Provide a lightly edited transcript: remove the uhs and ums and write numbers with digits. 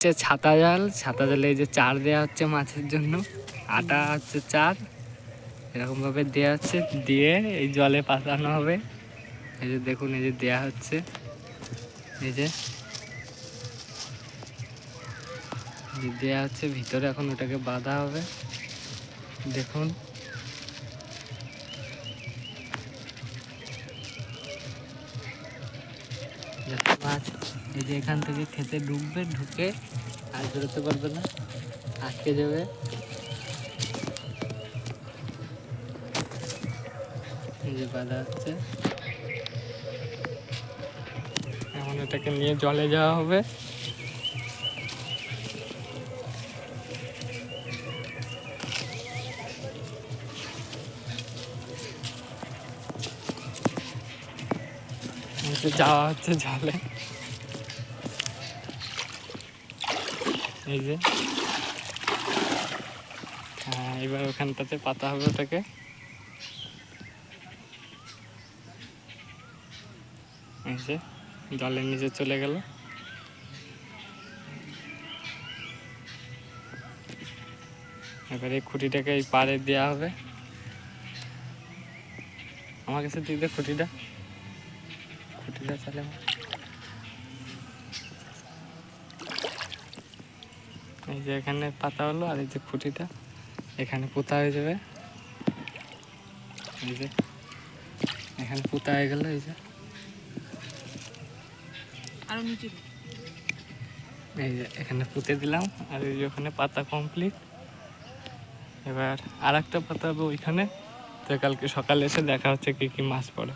ছাতা জালে এই যে চার দেওয়া হচ্ছে মাছের জন্য, আটা হচ্ছে চার, এরকম ভাবে দেওয়া হচ্ছে, দিয়ে এই জলে পাতানো হবে। এই যে দেখুন, এই যে দেওয়া হচ্ছে, এই যে দেওয়া হচ্ছে ভিতরে, এখন ওটাকে বাঁধা হবে। দেখুন মাছ এই যে এখান থেকে খেতে ঢুকবে, ঢুকে আর বেরোতে পারবে না, আটকে যাবে। এই যে বাঁধা হচ্ছে, এখন এটাকে নিয়ে জলে যাওয়া হবে। যাওয়া হচ্ছে জলে, এই যে হ্যাঁ, এবার ওখানটাতে পাতা হবে ওটাকে। এই যে জলের নিচে চলে গেল। এবার এই খুঁটিটাকে এই পাড়ে দেওয়া হবে। আমার কাছে দিক দে খুঁটিটা চালে। এই যে এখানে পাতা হলো, আর এই যে খুঁটিটা এখানে পোতা হয়ে যাবে। এই যে এখানে পোতা হয়ে গেল, এই যে আরো নিচে এই যে এখানে পুঁতে দিলাম, আর এই যে ওখানে পাতা কমপ্লিট। এবার আর একটা পাতা হবে ওইখানে। তো কালকে সকালে এসে দেখা হচ্ছে কি কি মাছ পড়ে।